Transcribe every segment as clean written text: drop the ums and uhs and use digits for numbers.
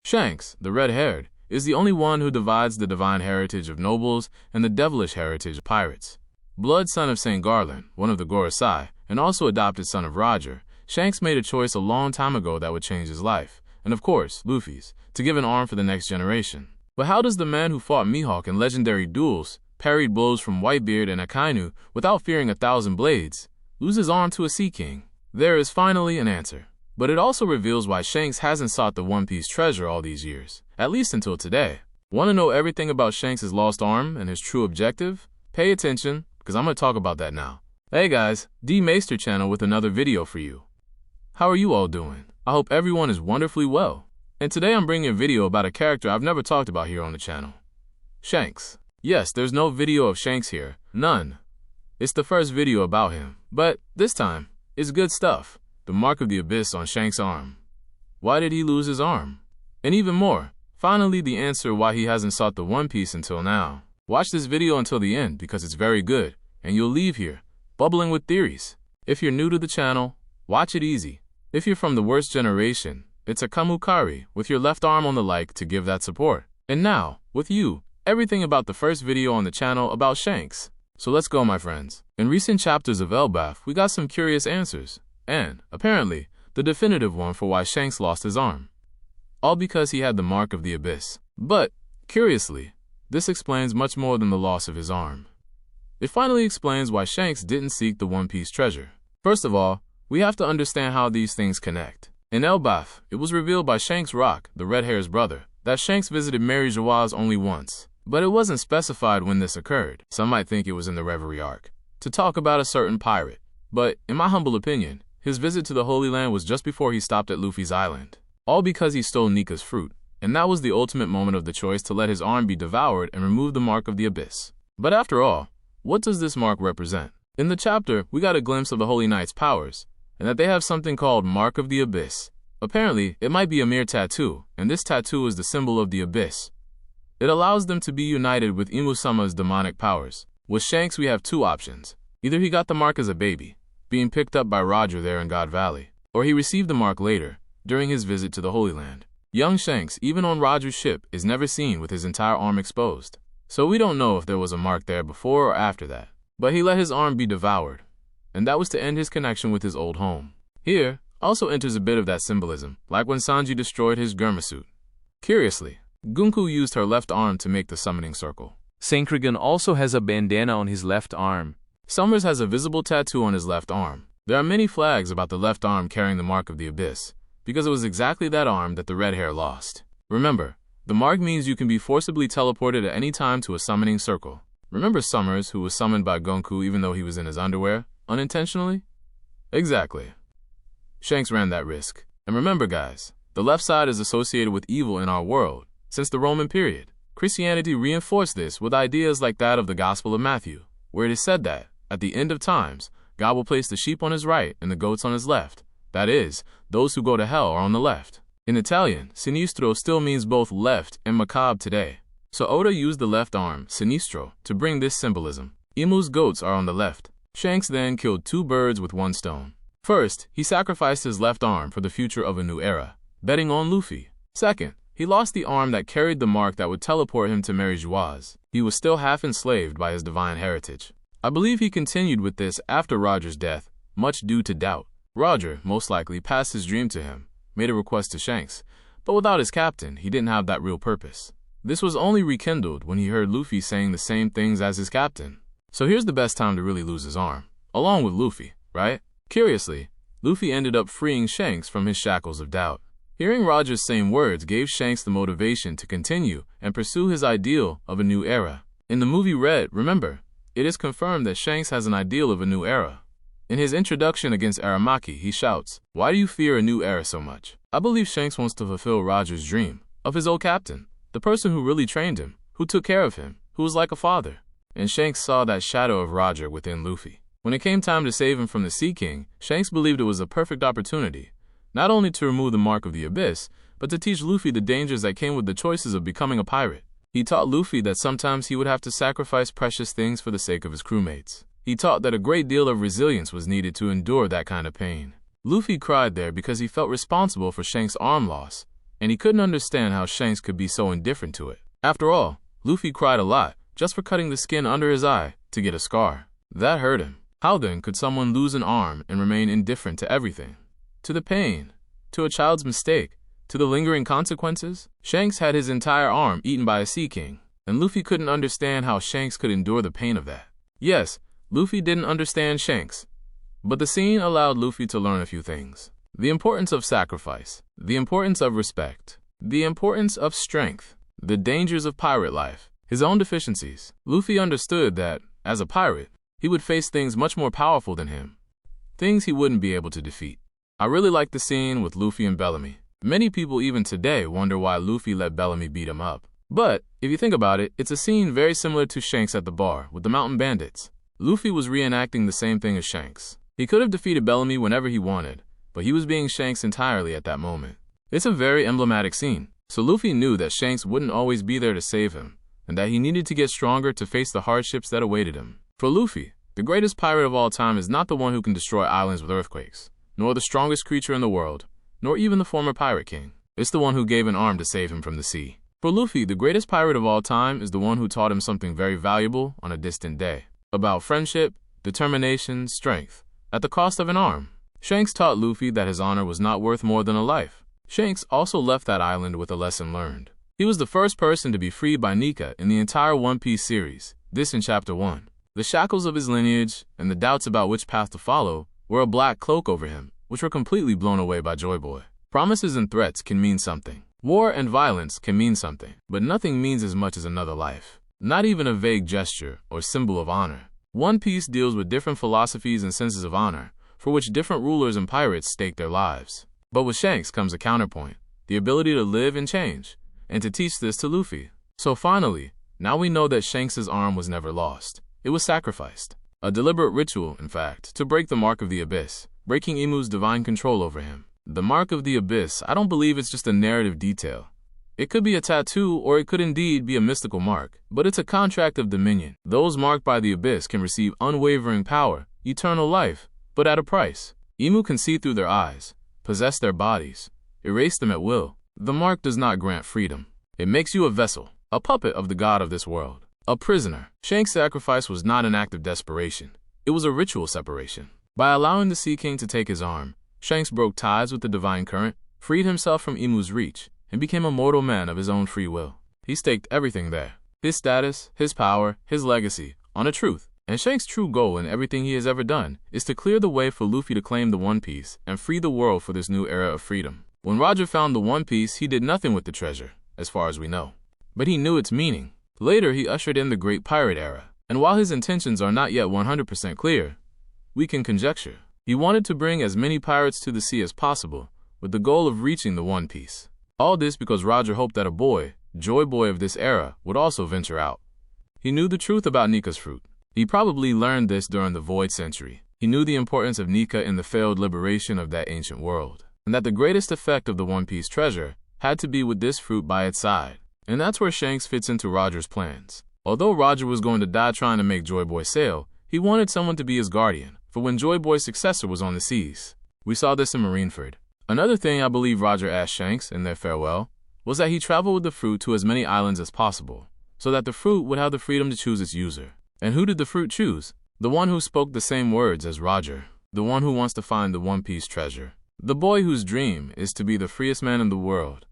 Shanks, the red-haired, is the only one who divides the divine heritage of nobles and the devilish heritage of pirates. Blood son of St. Garland, one of the Gorosei, and also adopted son of Roger, Shanks made a choice a long time ago that would change his life, and of course, Luffy's, to give an arm for the next generation. But how does the man who fought Mihawk in legendary duels, parried blows from Whitebeard and Akainu without fearing 1,000 blades, lose his arm to a Sea King? There is finally an answer. But it also reveals why Shanks hasn't sought the One Piece treasure all these years, at least until today. Want to know everything about Shanks' lost arm and his true objective? Pay attention, because I'm going to talk about that now. Hey guys, D-MAYSTER channel with another video for you. How are you all doing? I hope everyone is wonderfully well. And today I'm bringing a video about a character I've never talked about here on the channel. Shanks. Yes, there's no video of Shanks here. None. It's the first video about him. But this time, it's good stuff. The mark of the abyss on Shanks' arm. Why did he lose his arm? And even more, finally the answer why he hasn't sought the One Piece until now. Watch this video until the end because it's very good, and you'll leave here bubbling with theories. If you're new to the channel, watch it easy. If you're from the worst generation, it's a Kamukari with your left arm on the like to give that support. And now, with you, everything about the first video on the channel about Shanks. So let's go, my friends. In recent chapters of Elbaf, we got some curious answers. And, apparently, the definitive one for why Shanks lost his arm. All because he had the mark of the abyss. But, curiously, this explains much more than the loss of his arm. It finally explains why Shanks didn't seek the One Piece treasure. First of all, we have to understand how these things connect. In Elbaf, it was revealed by Shanks Rock, the red-hair's brother, that Shanks visited Mary Geoise only once. But it wasn't specified when this occurred. Some might think it was in the Reverie arc, to talk about a certain pirate. But, in my humble opinion, his visit to the Holy Land was just before he stopped at Luffy's island. All because he stole Nika's fruit, and that was the ultimate moment of the choice to let his arm be devoured and remove the mark of the abyss. But after all, what does this mark represent? In the chapter, we got a glimpse of the Holy Knight's powers, and that they have something called Mark of the Abyss. Apparently, it might be a mere tattoo, and this tattoo is the symbol of the abyss. It allows them to be united with Imu-sama's demonic powers. With Shanks, we have two options. Either he got the mark as a baby, being picked up by Roger there in God Valley, or he received the mark later, during his visit to the Holy Land. Young Shanks, even on Roger's ship, is never seen with his entire arm exposed. So we don't know if there was a mark there before or after that. But he let his arm be devoured, and that was to end his connection with his old home. Here also enters a bit of that symbolism, like when Sanji destroyed his Germa suit. Curiously, GUNKO used her left arm to make the summoning circle. Sankrigan also has a bandana on his left arm. Summers has a visible tattoo on his left arm. There are many flags about the left arm carrying the mark of the abyss, because it was exactly that arm that the red hair lost. Remember, the mark means you can be forcibly teleported at any time to a summoning circle. Remember Summers, who was summoned by GUNKO even though he was in his underwear, unintentionally? Exactly. Shanks ran that risk. And remember guys, the left side is associated with evil in our world, since the Roman period. Christianity reinforced this with ideas like that of the Gospel of Matthew, where it is said that, at the end of times, God will place the sheep on his right and the goats on his left. That is, those who go to hell are on the left. In Italian, sinistro still means both left and macabre today. So Oda used the left arm, sinistro, to bring this symbolism. Imu's goats are on the left. Shanks then killed two birds with one stone. First, he sacrificed his left arm for the future of a new era, betting on Luffy. Second, he lost the arm that carried the mark that would teleport him to Mary Geoise. He was still half enslaved by his divine heritage. I believe he continued with this after Roger's death, much due to doubt. Roger, most likely, passed his dream to him, made a request to Shanks, but without his captain, he didn't have that real purpose. This was only rekindled when he heard Luffy saying the same things as his captain. So here's the best time to really lose his arm, along with Luffy, right? Curiously, Luffy ended up freeing Shanks from his shackles of doubt. Hearing Roger's same words gave Shanks the motivation to continue and pursue his ideal of a new era. In the movie Red, remember, it is confirmed that Shanks has an ideal of a new era. In his introduction against Aramaki, he shouts, "Why do you fear a new era so much?" I believe Shanks wants to fulfill Roger's dream of his old captain, the person who really trained him, who took care of him, who was like a father. And Shanks saw that shadow of Roger within Luffy. When it came time to save him from the Sea King, Shanks believed it was a perfect opportunity, not only to remove the mark of the abyss, but to teach Luffy the dangers that came with the choices of becoming a pirate. He taught Luffy that sometimes he would have to sacrifice precious things for the sake of his crewmates. He taught that a great deal of resilience was needed to endure that kind of pain. Luffy cried there because he felt responsible for Shanks' arm loss, and he couldn't understand how Shanks could be so indifferent to it. After all, Luffy cried a lot just for cutting the skin under his eye to get a scar. That hurt him. How then could someone lose an arm and remain indifferent to everything? To the pain, to a child's mistake, to the lingering consequences? Shanks had his entire arm eaten by a sea king, and Luffy couldn't understand how Shanks could endure the pain of that. Yes, Luffy didn't understand Shanks, but the scene allowed Luffy to learn a few things. The importance of sacrifice, the importance of respect, the importance of strength, the dangers of pirate life, his own deficiencies. Luffy understood that, as a pirate, he would face things much more powerful than him, things he wouldn't be able to defeat. I really like the scene with Luffy and Bellamy. Many people even today wonder why Luffy let Bellamy beat him up. But, if you think about it, it's a scene very similar to Shanks at the bar with the mountain bandits. Luffy was reenacting the same thing as Shanks. He could have defeated Bellamy whenever he wanted, but he was being Shanks entirely at that moment. It's a very emblematic scene, so Luffy knew that Shanks wouldn't always be there to save him, and that he needed to get stronger to face the hardships that awaited him. For Luffy, the greatest pirate of all time is not the one who can destroy islands with earthquakes, nor the strongest creature in the world, nor even the former pirate king. It's the one who gave an arm to save him from the sea. For Luffy, the greatest pirate of all time is the one who taught him something very valuable on a distant day, about friendship, determination, strength, at the cost of an arm. Shanks taught Luffy that his honor was not worth more than a life. Shanks also left that island with a lesson learned. He was the first person to be freed by Nika in the entire One Piece series, this in Chapter 1. The shackles of his lineage, and the doubts about which path to follow, were a black cloak over him, which were completely blown away by Joy Boy. Promises and threats can mean something. War and violence can mean something, but nothing means as much as another life. Not even a vague gesture or symbol of honor. One Piece deals with different philosophies and senses of honor, for which different rulers and pirates stake their lives. But with Shanks comes a counterpoint, the ability to live and change, and to teach this to Luffy. So finally, now we know that Shanks' arm was never lost. It was sacrificed. A deliberate ritual, in fact, to break the mark of the Abyss, breaking Imu's divine control over him. The mark of the Abyss, I don't believe it's just a narrative detail. It could be a tattoo, or it could indeed be a mystical mark, but it's a contract of dominion. Those marked by the Abyss can receive unwavering power, eternal life, but at a price. Imu can see through their eyes, possess their bodies, erase them at will. The mark does not grant freedom. It makes you a vessel, a puppet of the god of this world, a prisoner. Shanks' sacrifice was not an act of desperation. It was a ritual separation. By allowing the Sea King to take his arm, Shanks broke ties with the divine current, freed himself from Imu's reach, and became a mortal man of his own free will. He staked everything there, his status, his power, his legacy, on a truth. And Shanks' true goal in everything he has ever done is to clear the way for Luffy to claim the One Piece and free the world for this new era of freedom. When Roger found the One Piece, he did nothing with the treasure, as far as we know. But he knew its meaning. Later, he ushered in the Great Pirate Era, and while his intentions are not yet 100% clear, we can conjecture. He wanted to bring as many pirates to the sea as possible, with the goal of reaching the One Piece. All this because Roger hoped that a boy, Joy Boy of this era, would also venture out. He knew the truth about Nika's fruit. He probably learned this during the Void Century. He knew the importance of Nika in the failed liberation of that ancient world, and that the greatest effect of the One Piece treasure had to be with this fruit by its side. And that's where Shanks fits into Roger's plans. Although Roger was going to die trying to make Joy Boy sail, he wanted someone to be his guardian, for when Joy Boy's successor was on the seas. We saw this in Marineford. Another thing I believe Roger asked Shanks in their farewell was that he travel with the fruit to as many islands as possible, so that the fruit would have the freedom to choose its user. And who did the fruit choose? The one who spoke the same words as Roger, the one who wants to find the One Piece treasure, the boy whose dream is to be the freest man in the world.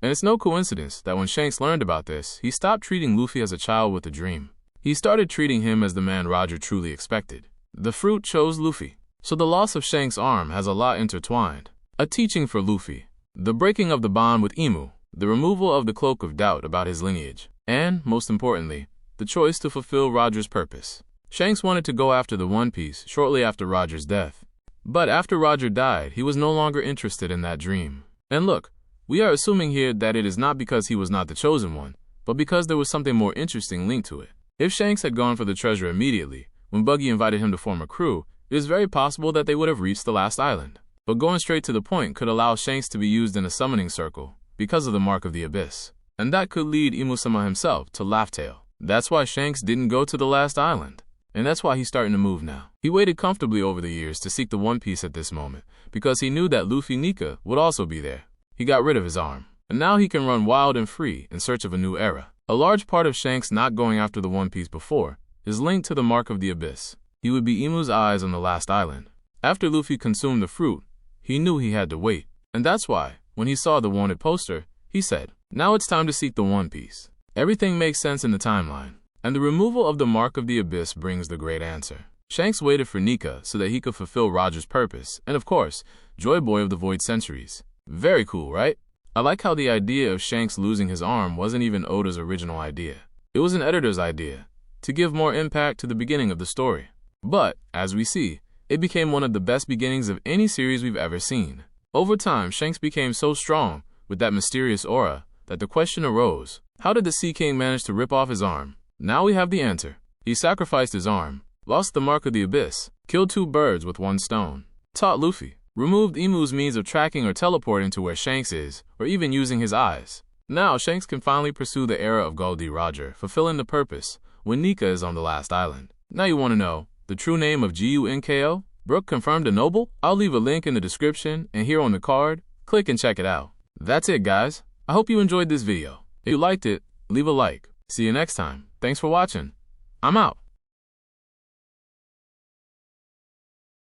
And it's no coincidence that when Shanks learned about this, he stopped treating Luffy as a child with a dream. He started treating him as the man Roger truly expected. The fruit chose Luffy. So the loss of Shanks' arm has a lot intertwined. A teaching for Luffy, the breaking of the bond with Imu, the removal of the cloak of doubt about his lineage, and, most importantly, the choice to fulfill Roger's purpose. Shanks wanted to go after the One Piece shortly after Roger's death. But after Roger died, he was no longer interested in that dream. And look, we are assuming here that it is not because he was not the chosen one, but because there was something more interesting linked to it. If Shanks had gone for the treasure immediately, when Buggy invited him to form a crew, it is very possible that they would have reached the last island. But going straight to the point could allow Shanks to be used in a summoning circle, because of the mark of the Abyss. And that could lead Imu-sama himself to Laugh-Tale. That's why Shanks didn't go to the last island. And that's why he's starting to move now. He waited comfortably over the years to seek the One Piece at this moment, because he knew that Luffy Nika would also be there. He got rid of his arm. and now he can run wild and free in search of a new era. A large part of Shanks not going after the One Piece before is linked to the Mark of the Abyss. He would be Imu's eyes on the last island. After Luffy consumed the fruit, he knew he had to wait, and that's why, when he saw the wanted poster, he said, "Now it's time to seek the One Piece." Everything makes sense in the timeline, and the removal of the Mark of the Abyss brings the great answer. Shanks waited for Nika so that he could fulfill Roger's purpose, and of course, Joy Boy of the Void Centuries. Very cool, right? I like how the idea of Shanks losing his arm wasn't even Oda's original idea. It was an editor's idea, to give more impact to the beginning of the story. But, as we see, it became one of the best beginnings of any series we've ever seen. Over time, Shanks became so strong, with that mysterious aura, that the question arose, how did the Sea King manage to rip off his arm? Now we have the answer. He sacrificed his arm, lost the Mark of the Abyss, killed 2 birds with 1 stone, taught Luffy, removed Imu's means of tracking or teleporting to where Shanks is, or even using his eyes. Now Shanks can finally pursue the era of Gol D. Roger, fulfilling the purpose, when Nika is on the last island. Now you want to know the true name of GUNKO? Brook confirmed a noble? I'll leave a link in the description and here on the card. Click and check it out. That's it, guys. I hope you enjoyed this video. If you liked it, leave a like. See you next time. Thanks for watching. I'm out.